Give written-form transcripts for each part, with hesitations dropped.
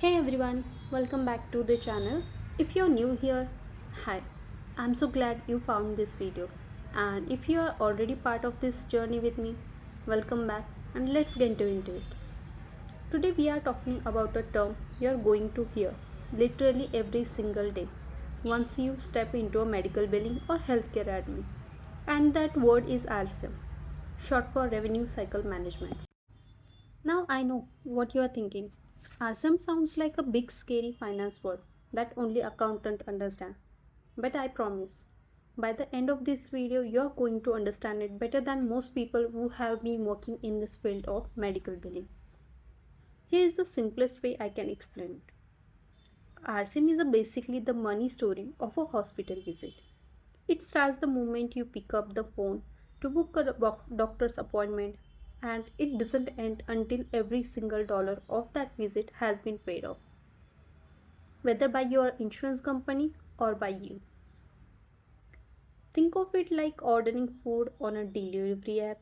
Hey everyone, welcome back to the channel. If you're new here, hi. I'm so glad you found this video. And if you are already part of this journey with me, welcome back and let's get into it. Today we are talking about a term you're going to hear literally every single day once you step into a medical billing or healthcare admin. And that word is RCM, short for Revenue Cycle Management. Now I know what you are thinking. RCM sounds like a big scary finance word that only accountant understand. But I promise, by the end of this video, you are going to understand it better than most people who have been working in this field of medical billing. Here is the simplest way I can explain it. RCM is basically the money story of a hospital visit. It starts the moment you pick up the phone to book a doctor's appointment, and it doesn't end until every single dollar of that visit has been paid off, whether by your insurance company or by you. Think of it like ordering food on a delivery app.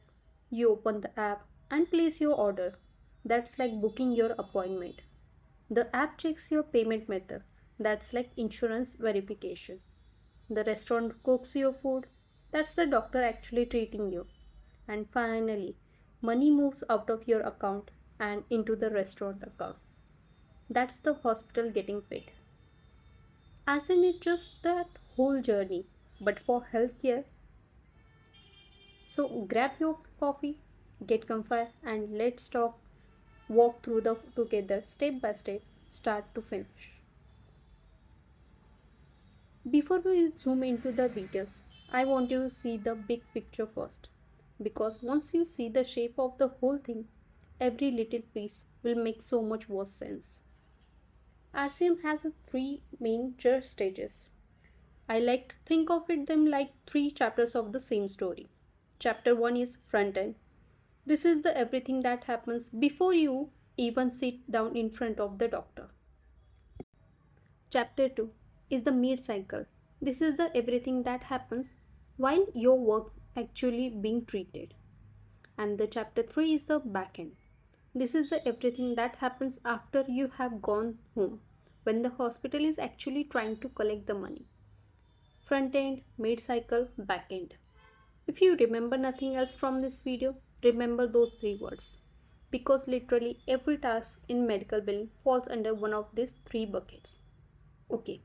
You open the app and place your order. That's like booking your appointment. The app checks your payment method. That's like insurance verification. The restaurant cooks your food. That's the doctor actually treating you. And finally, money moves out of your account and into the restaurant account. That's the hospital getting paid. As in it's just that whole journey, but for healthcare. So grab your coffee, get comfy, and let's talk. Walk through the together step by step, start to finish. Before we zoom into the details, I want you to see the big picture first. Because once you see the shape of the whole thing, every little piece will make so much more sense. RCM has three major stages. I like to think of it them like three chapters of the same story. Chapter 1 is front end. This is the everything that happens before you even sit down in front of the doctor. Chapter 2 is the mid cycle. This is the everything that happens while your work actually being treated. And the chapter 3 is the back end. This is the everything that happens after you have gone home when the hospital is actually trying to collect the money. Front end, mid cycle, back end. If you remember nothing else from this video, remember those three words. Because literally every task in medical billing falls under one of these three buckets. Okay,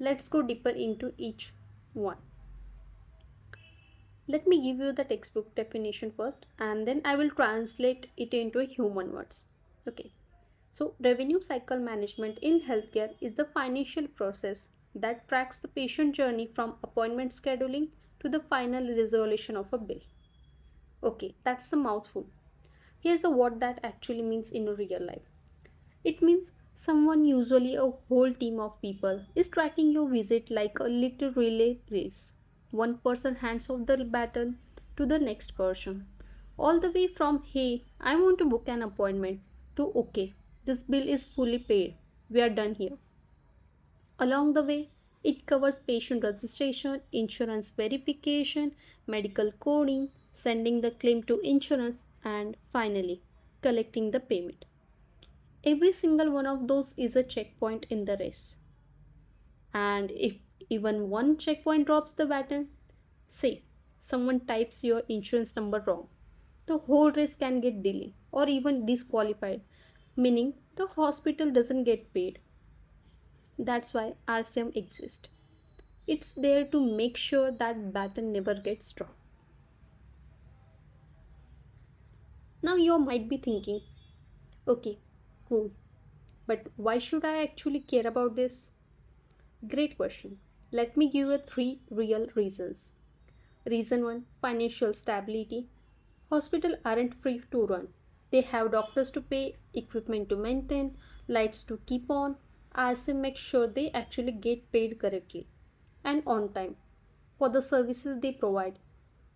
let's go deeper into each one. Let me give you the textbook definition first and then I will translate it into human words. Okay. So, revenue cycle management in healthcare is the financial process that tracks the patient journey from appointment scheduling to the final resolution of a bill. Okay, that's a mouthful. Here's the what that actually means in real life. It means someone, usually a whole team of people, is tracking your visit like a little relay race. One person hands off the baton to the next person. All the way from hey, I want to book an appointment to okay, this bill is fully paid. We are done here. Along the way, it covers patient registration, insurance verification, medical coding, sending the claim to insurance, and finally, collecting the payment. Every single one of those is a checkpoint in the race. And if even one checkpoint drops the baton, say someone types your insurance number wrong, the whole race can get delayed or even disqualified, meaning the hospital doesn't get paid. That's why RCM exists. It's there to make sure that baton never gets dropped. Now you might be thinking, okay, cool, but why should I actually care about this? Great question. Let me give you three real reasons. Reason 1, financial stability. Hospitals aren't free to run. They have doctors to pay, equipment to maintain, lights to keep on. RCM makes sure they actually get paid correctly and on time for the services they provide,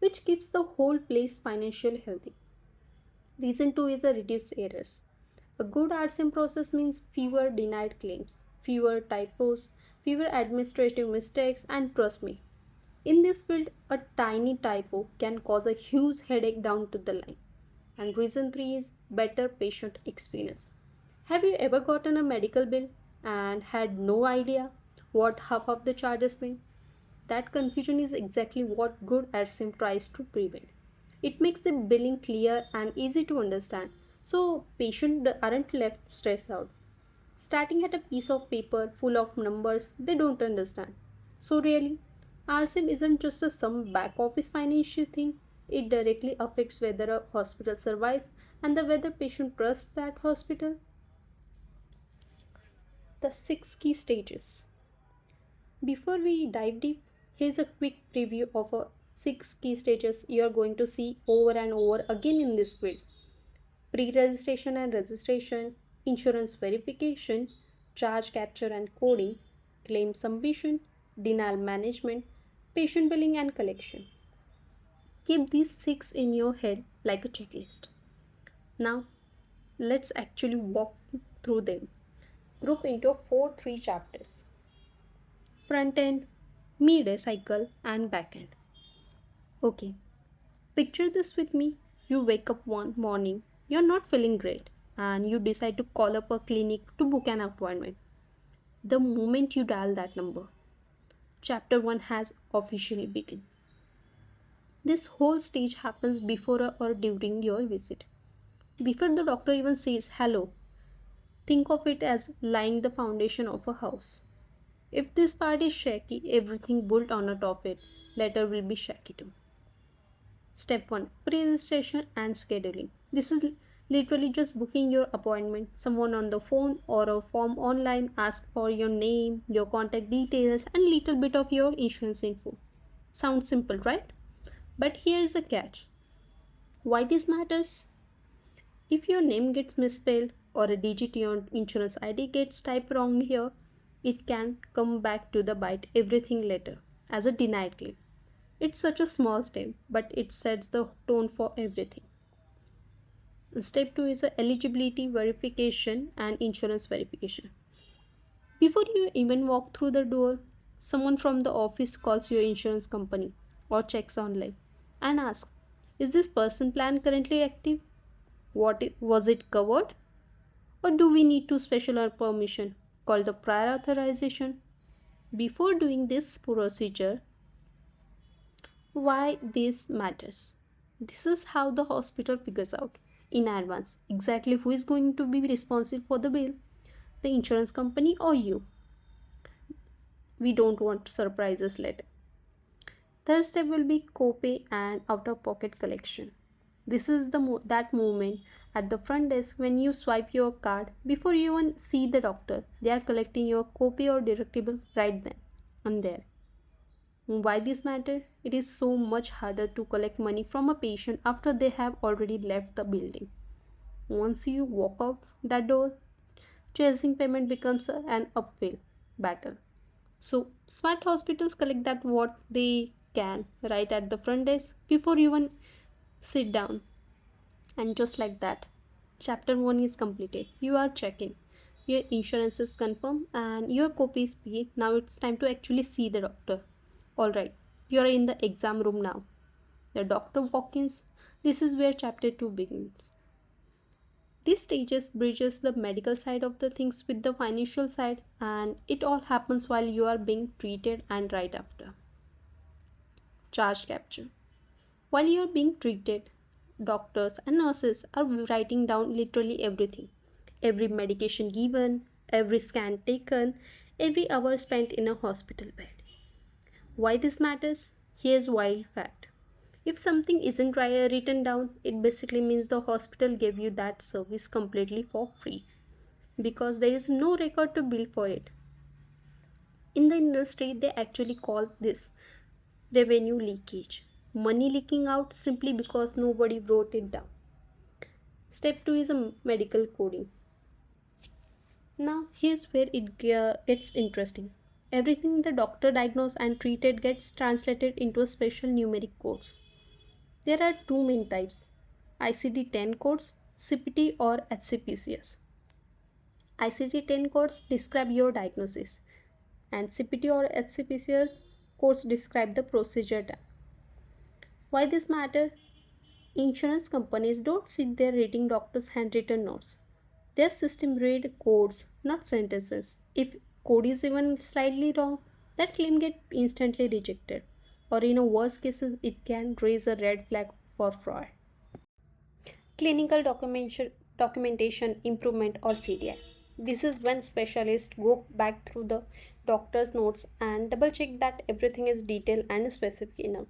which keeps the whole place financially healthy. Reason 2 is a reduced errors. A good RCM process means fewer denied claims, fewer typos, fewer administrative mistakes, and trust me, in this field, a tiny typo can cause a huge headache down to the line. And reason 3 is better patient experience. Have you ever gotten a medical bill and had no idea what half of the charges mean? That confusion is exactly what good RCM tries to prevent. It makes the billing clear and easy to understand, so patients aren't left stressed out, starting at a piece of paper full of numbers they don't understand. So, really, RCM isn't just a some back office financial thing, it directly affects whether a hospital survives and the whether patient trusts that hospital. The six key stages. Before we dive deep, here's a quick preview of a six key stages you are going to see over and over again in this field: pre-registration and registration, insurance verification, charge capture and coding, claim submission, denial management, patient billing and collection. Keep these six in your head like a checklist. Now, let's actually walk through them. Group into three chapters: front end, mid cycle, and back end. Okay, picture this with me. You wake up one morning, you're not feeling great, and you decide to call up a clinic to book an appointment. The moment you dial that number, chapter 1 has officially begun. This whole stage happens before or during your visit. Before the doctor even says hello, think of it as laying the foundation of a house. If this part is shaky, everything built on top of it later will be shaky too. Step 1: pre registration and scheduling. This is literally just booking your appointment. Someone on the phone or a form online asks for your name, your contact details, and little bit of your insurance info. Sounds simple, right? But here is the catch. Why this matters? If your name gets misspelled or a digit in your insurance ID gets typed wrong here, it can come back to the bite everything later as a denied claim. It's such a small step, but it sets the tone for everything. Step 2 is a eligibility verification and insurance verification. Before you even walk through the door, someone from the office calls your insurance company or checks online and asks, is this person plan currently active? Was it covered? Or do we need to special permission called the prior authorization? Before doing this procedure, why this matters? This is how the hospital figures out in advance exactly who is going to be responsible for the bill, the insurance company or you. We don't want surprises later. Third step will be copay and out of pocket collection. This is that moment at the front desk when you swipe your card before you even see the doctor. They are collecting your copay or deductible right then and there. Why this matter? It is so much harder to collect money from a patient after they have already left the building. Once you walk out that door, chasing payment becomes an uphill battle. So smart hospitals collect that what they can right at the front desk before you even sit down. And just like that, chapter 1 is completed. You are checking. Your insurance is confirmed and your copy is paid. Now it's time to actually see the doctor. Alright, you are in the exam room now. The doctor walks in. This is where chapter 2 begins. This stages bridges the medical side of the things with the financial side, and it all happens while you are being treated and right after. Charge capture. While you are being treated, doctors and nurses are writing down literally everything: every medication given, every scan taken, every hour spent in a hospital bed. Why this matters? Here's wild fact. If something isn't written down, it basically means the hospital gave you that service completely for free because there is no record to bill for it. In the industry, they actually call this revenue leakage. Money leaking out simply because nobody wrote it down. Step 2 is a medical coding. Now, here's where it gets interesting. Everything the doctor diagnosed and treated gets translated into a special numeric codes. There are two main types: ICD-10 codes, CPT or HCPCS. ICD-10 codes describe your diagnosis, and CPT or HCPCS codes describe the procedure done. Why this matter? Insurance companies don't sit there reading doctors' handwritten notes. Their system read codes, not sentences. If code is even slightly wrong, that claim get instantly rejected. Or in a worst cases, it can raise a red flag for fraud. Clinical documentation improvement or CDI. This is when specialists go back through the doctor's notes and double check that everything is detailed and specific enough.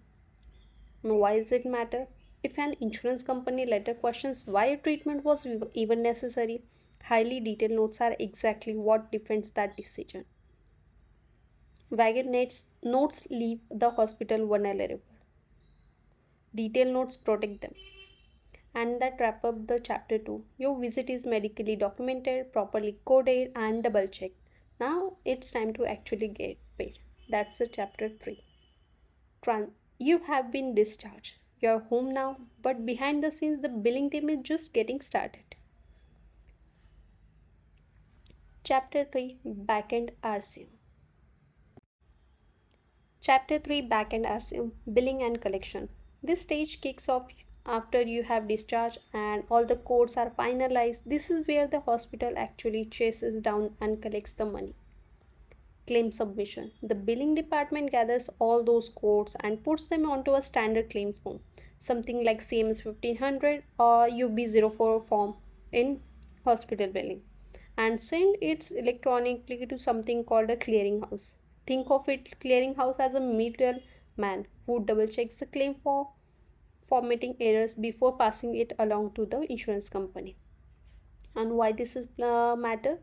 Now, why does it matter? If an insurance company later questions why a treatment was even necessary, highly detailed notes are exactly what defends that decision. Vague notes leave the hospital vulnerable. Detailed notes protect them. And that wrap up the chapter 2. Your visit is medically documented, properly coded, and double checked. Now it's time to actually get paid. That's the chapter 3. You have been discharged. You're home now, but behind the scenes, the billing team is just getting started. Chapter 3, Backend RCM. Chapter 3, Backend RCM, Billing and Collection. This stage kicks off after you have discharged and all the codes are finalized. This is where the hospital actually chases down and collects the money. Claim submission. The billing department gathers all those codes and puts them onto a standard claim form, something like CMS 1500 or UB04 form in hospital billing, and send it electronically to something called a clearinghouse. Think of it clearinghouse as a middle man who double checks the claim for formatting errors before passing it along to the insurance company. And why this is matter?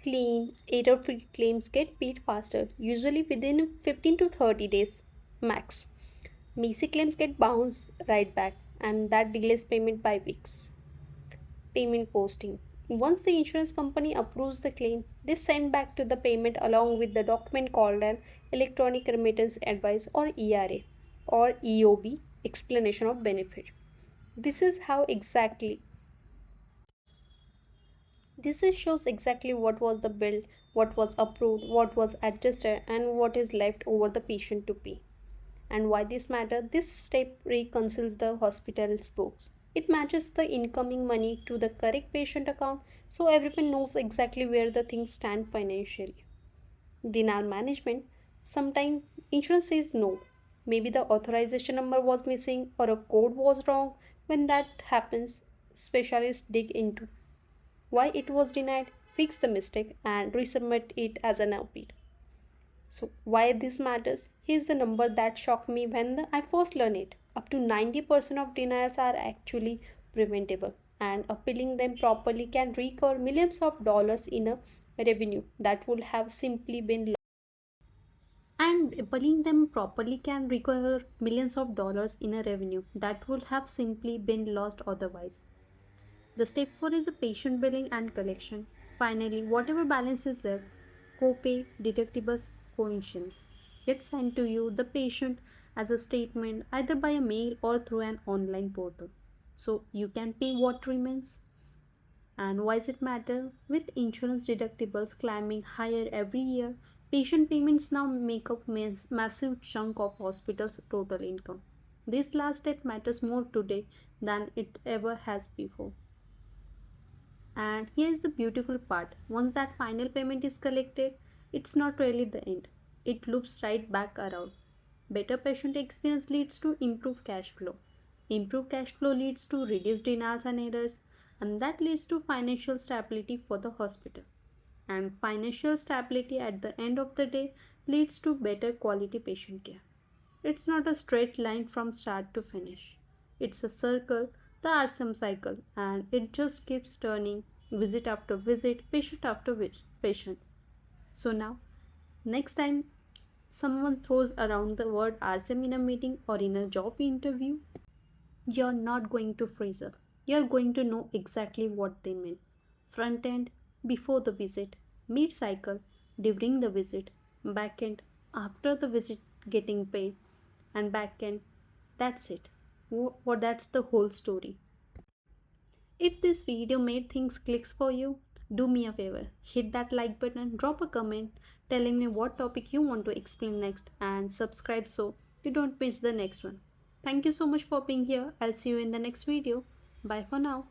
Clean error free claims get paid faster, usually within 15 to 30 days max. Messy claims get bounced right back, and that delays payment by weeks. Payment posting. Once the insurance company approves the claim, they send back to the payment along with the document called an electronic remittance advice or ERA or EOB, explanation of benefit. This is how exactly This is shows exactly what was the bill, what was approved, what was adjusted, and what is left over the patient to pay. And why this matter? This step reconciles the hospital's books. It matches the incoming money to the correct patient account so everyone knows exactly where the things stand financially. Denial management. Sometimes insurance says no. Maybe the authorization number was missing or a code was wrong. When that happens, specialists dig into why it was denied, fix the mistake, and resubmit it as an appeal. So, why this matters? Here's the number that shocked me when I first learned it. Up to 90% of denials are actually preventable, and appealing them properly can recover millions of dollars in a revenue that would have simply been lost. And appealing them properly can recover millions of dollars in a revenue that would have simply been lost otherwise. The step 4 is the patient billing and collection. Finally, whatever balance is left, copay, deductibles, coinsurance, gets sent to you, the patient, as a statement either by a mail or through an online portal. So you can pay what remains. And why does it matter? With insurance deductibles climbing higher every year, patient payments now make up massive chunk of hospitals' total income. This last step matters more today than it ever has before. And here's the beautiful part, once that final payment is collected, it's not really the end. It loops right back around. Better patient experience leads to improved cash flow. Improved cash flow leads to reduced denials and errors, and that leads to financial stability for the hospital. And financial stability at the end of the day leads to better quality patient care. It's not a straight line from start to finish. It's a circle, the RCM cycle, and it just keeps turning visit after visit, patient after patient. So now, next time someone throws around the word RCM in a meeting or in a job interview, you're not going to freeze up. You're going to know exactly what they mean. Front end, before the visit, mid cycle, during the visit, back end, after the visit, getting paid, and back end. That's it. What that's the whole story. If this video made things clicks for you, do me a favor. Hit that like button, drop a comment telling me what topic you want to explain next, and subscribe so you don't miss the next one. Thank you so much for being here. I'll see you in the next video. Bye for now.